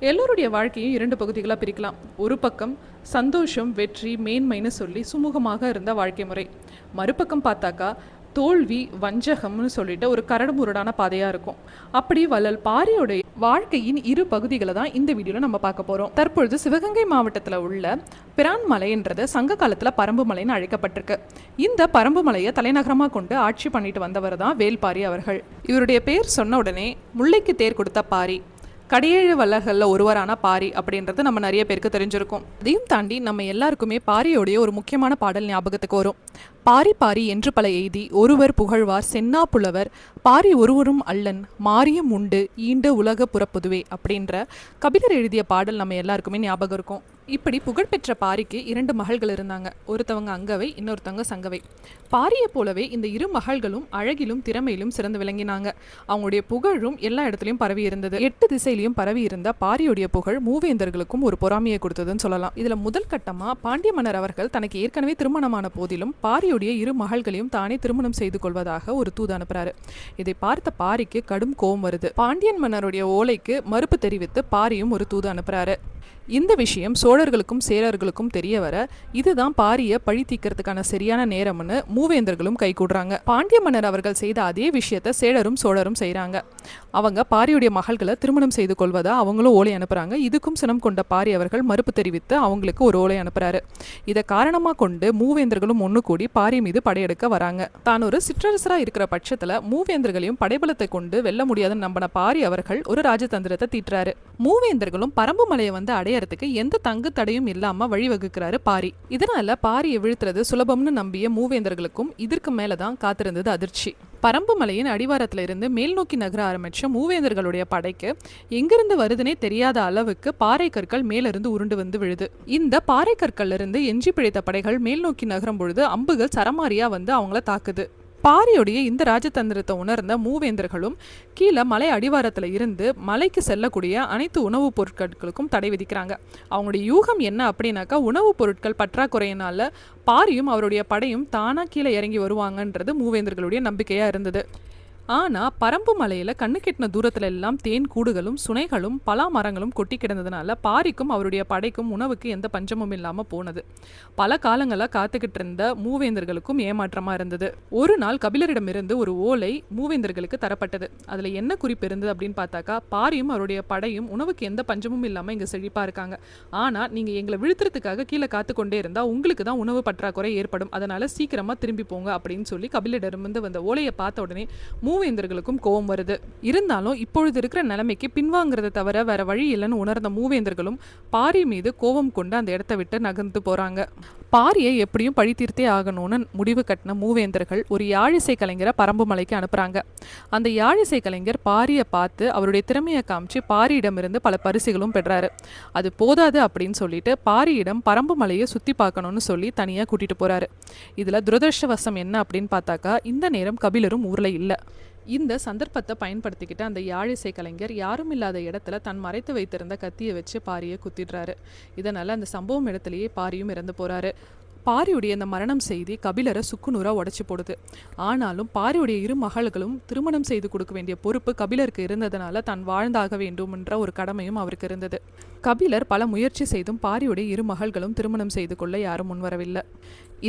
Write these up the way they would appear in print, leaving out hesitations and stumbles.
எல்லோருடைய வாழ்க்கையும் 2 பகுதிகளாக பிரிக்கலாம். ஒரு பக்கம் சந்தோஷம், வெற்றி, மேன்மைன்னு சொல்லி சுமூகமாக இருந்த வாழ்க்கை முறை. மறுபக்கம் பார்த்தாக்கா தோல்வி, வஞ்சகம்னு சொல்லிட்டு ஒரு கரடுமுரடான பாதையாக இருக்கும். அப்படி வள்ளல் பாரியோடைய வாழ்க்கையின் 2 பகுதிகளை தான் இந்த வீடியோவில் நம்ம பார்க்க போகிறோம். தற்பொழுது சிவகங்கை மாவட்டத்தில் உள்ள பிரான் மலைன்றது சங்க காலத்தில் பரம்பு மலைன்னு அழைக்கப்பட்டிருக்கு. இந்த பரம்பு மலையை தலைநகரமாக கொண்டு ஆட்சி பண்ணிட்டு வந்தவர் தான் வேல்பாரி அவர்கள். இவருடைய பேர் சொன்ன உடனே முல்லைக்கு தேர் கொடுத்த பாரி, கடியேழு வள்ளல்களில் ஒருவரான பாரி அப்படின்றது நம்ம நிறைய பேருக்கு தெரிஞ்சிருக்கும். அதையும் தாண்டி நம்ம எல்லாருக்குமே பாரியோடைய ஒரு முக்கியமான பாடல் ஞாபகத்துக்கு வரும். பாரி பாரி என்று பல எய்தி ஒருவர் புகழ்வார் சென்னா புலவர், பாரி ஒருவரும் அல்லன் மாரியும் உண்டு ஈண்ட உலக புறப்புதுவே அப்படின்ற கபிலர் எழுதிய பாடல் நம்ம எல்லாருக்குமே ஞாபகம் இருக்கும். இப்படி புகழ்பெற்ற பாரிக்கு 2 மகள்கள் இருந்தாங்க. ஒருத்தவங்க அங்கவை, இன்னொருத்தவங்க சங்கவை. பாரியை போலவே இந்த 2 மகள்களும் அழகிலும் திறமையிலும் சிறந்து விளங்கினாங்க. அவங்களுடைய புகழும் எல்லா இடத்துலையும் பரவி இருந்தது. 8 திசையிலையும் பரவி இருந்த பாரியுடைய புகழ் மூவேந்தர்களுக்கும் ஒரு பொறாமையை கொடுத்ததுன்னு சொல்லலாம். இதுல முதல் கட்டமா பாண்டிய மன்னர் அவர்கள் தனக்கு ஏற்கனவே திருமணமான போதிலும் பாரியுடைய 2 மகள்களையும் தானே திருமணம் செய்து கொள்வதாக ஒரு தூது அனுப்புறாரு. இதை பார்த்த பாரிக்கு கடும் கோபம் வருது. பாண்டியன் மன்னருடைய ஓலைக்கு மறுப்பு தெரிவித்து பாரியும் ஒரு தூது அனுப்புறாரு. இந்த விஷயம் சோழர்களுக்கும் சேரர்களுக்கும் தெரிய வர இதுதான் பாரியை பழி தீர்க்கிறதுக்கான சரியான நேரம்னு மூவேந்தர்களும் கைகூடுறாங்க. பாண்டிய மன்னர் அவர்கள் செய்த அதே விஷயத்தை சேரரும் சோழரும் செய்கிறாங்க. அவங்க பாரியுடைய மகள்களை திருமணம் செய்து கொள்வதா அவங்களும் ஓலை அனுப்புகிறாங்க. இதுக்கும் சினம் கொண்ட பாரி அவர்கள் மறுப்பு தெரிவித்து அவங்களுக்கு ஒரு ஓலை அனுப்புகிறாரு. இதை காரணமாக கொண்டு மூவேந்தர்களும் ஒன்று கூடி பாரி மீது படையெடுக்க வராங்க. தான் ஒரு சிற்றரசராக இருக்கிற பட்சத்தில் மூவேந்தர்களையும் படைபலத்தை கொண்டு வெல்ல முடியாதுன்னு நம்பின பாரி அவர்கள் ஒரு ராஜதந்திரத்தை தீட்டுறாரு. மூவேந்தர்களும் பரம்பு மலையை அடையறதுக்கு எந்த தங்கு தடையும் இல்லாம வழிவகுக்கிறாரு பாரி. இதனால பாரியை வீழ்த்துறது சுலபம்னு நம்பிய மூவேந்தர்களுக்கும் இதற்கு மேலதான் காத்திருந்தது அதிர்ச்சி. பரம்பு மலையின் அடிவாரத்துல இருந்து மேல் நோக்கி நகர ஆரம்பிச்ச மூவேந்தர்களுடைய படைக்கு எங்கிருந்து வருதுனே தெரியாத அளவுக்கு பாறை கற்கள் மேலிருந்து உருண்டு வந்து விழுது. இந்த பாறை கற்கள்ல இருந்து எஞ்சி பிழைத்த படைகள் மேல் நோக்கி நகரும் பொழுது அம்புகள் சரமாரியா வந்து அவங்கள தாக்குது. பாரியுடைய இந்த ராஜதந்திரத்தை உணர்ந்த மூவேந்தர்களும் கீழே மலை அடிவாரத்தில் இருந்து மலைக்கு செல்லக்கூடிய அனைத்து உணவுப் பொருட்களுக்கும் தடை விதிக்கிறாங்க. அவங்களுடைய யூகம் என்ன அப்படின்னாக்கா, உணவுப் பொருட்கள் பற்றாக்குறையினால பாரியும் அவருடைய படையும் தானாக கீழே இறங்கி வருவாங்கன்றது மூவேந்தர்களுடைய நம்பிக்கையாக இருந்தது. ஆனால் பரம்பு மலையில் கண்ணு கெட்டின தூரத்தில் எல்லாம் தேன் கூடுகளும் சுனைகளும் பலா மரங்களும் கொட்டி கிடந்ததுனால பாரிக்கும் அவருடைய படைக்கும் உணவுக்கு எந்த பஞ்சமும் இல்லாமல் போனது. பல காலங்களாக காத்துக்கிட்டு இருந்த மூவேந்தர்களுக்கும் ஏமாற்றமாக இருந்தது. ஒரு நாள் கபிலரிடமிருந்து ஒரு ஓலை மூவேந்தர்களுக்கு தரப்பட்டது. அதில் என்ன குறிப்பு இருந்தது அப்படின்னு பார்த்தாக்கா, பாரியும் அவருடைய படையும் உணவுக்கு எந்த பஞ்சமும் இல்லாமல் இங்கே செழிப்பாக இருக்காங்க. ஆனால் நீங்கள் எங்களை விழுத்துறதுக்காக கீழே காத்து கொண்டே இருந்தால் உங்களுக்கு தான் உணவு பற்றாக்குறை ஏற்படும். அதனால் சீக்கிரமாக திரும்பி போங்க அப்படின்னு சொல்லி கபிலரிடமிருந்து வந்த ஓலையை பார்த்த உடனே மூவேந்தர்களுக்கும் கோபம் வருது. இருந்தாலும் இப்பொழுது இருக்கிற நிலைமைக்கு பின்வாங்கிறத தவிர வேற வழி இல்லைன்னு உணர்ந்த மூவேந்தர்களும் பாரி மீது கோபம் கொண்டு அந்த இடத்த விட்டு நகர்ந்து போறாங்க. பாரியை எப்படியும் பழி தீர்த்தே ஆகணும்னு முடிவு கட்டின மூவேந்தர்கள் ஒரு யாழிசை கலைஞரை பரம்பு மலைக்கு அனுப்புறாங்க. அந்த யாழிசை கலைஞர் பாரியை பார்த்து அவருடைய திறமையை காமிச்சு பாரியிடமிருந்து பல பரிசுகளும் பெறாரு. அது போதாது அப்படின்னு சொல்லிட்டு பாரியிடம் பரம்பு மலையை சுத்தி பார்க்கணும்னு சொல்லி தனியாக கூட்டிட்டு போறாரு. இதுல துரதிருஷ்டவசம் என்ன அப்படின்னு பார்த்தாக்கா, இந்த நேரம் கபிலரும் ஊர்ல இல்லை. இந்த சந்தர்ப்பத்தை பயன்படுத்திக்கிட்டு அந்த யாழிசை கலைஞர் யாரும் இல்லாத இடத்துல தன் மறைத்து வைத்திருந்த கத்தியை வச்சு பாரியை குத்திடுறாரு. இதனால அந்த சம்பவம் இடத்துலயே பாரியும் இறந்து போறாரு. பாரியுடைய இந்த மரணம் செய்தி கபிலரை சுக்குநூறாக உடைச்சி போடுது. ஆனாலும் பாரியுடைய 2 மகள்களும் திருமணம் செய்து கொடுக்க வேண்டிய பொறுப்பு கபிலருக்கு இருந்ததுனால தான் வாழ்ந்தாக வேண்டும் என்ற ஒரு கடமையும் அவருக்கு இருந்தது. கபிலர் பல முயற்சி செய்தும் பாரியுடைய 2 மகள்களும் திருமணம் செய்து கொள்ள யாரும் முன்வரவில்லை.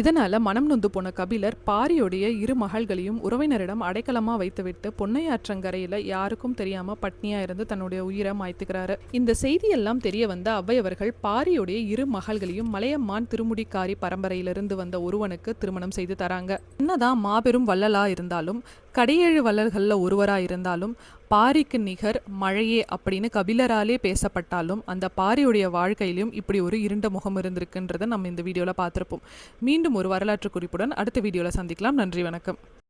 இதனால மனம் நொந்து போன கபிலர் பாரியுடைய 2 மகள்களையும் உறவினரிடம் அடைக்கலமாக வைத்துவிட்டு பொன்னையாற்றங்கரையில் யாருக்கும் தெரியாம பட்னியா இருந்து தன்னுடைய உயிரை மாய்த்துக்கிறாரு. இந்த செய்தியெல்லாம் தெரிய வந்த அவ்வையவர்கள் பாரியுடைய 2 மகள்களையும் மலையம்மான் திருமுடிக்காரி பரம்பரையிலிருந்து வந்த ஒருவனுக்கு திருமணம் செய்து தராங்க. என்னதான் மாபெரும் வள்ளலா இருந்தாலும், கடியேழு வள்ளல்களில் ஒருவரா இருந்தாலும், பாரிக்கு நிகர் மழையே அப்படின்னு கபிலராலே பேசப்பட்டாலும் அந்த பாரியுடைய வாழ்க்கையிலும் இப்படி ஒரு இருண்ட முகம் இருந்திருக்குன்றதை நம்ம இந்த வீடியோவில் பார்த்துருப்போம். மீண்டும் ஒரு வரலாற்று குறிப்புடன் அடுத்த வீடியோவில் சந்திக்கலாம். நன்றி, வணக்கம்.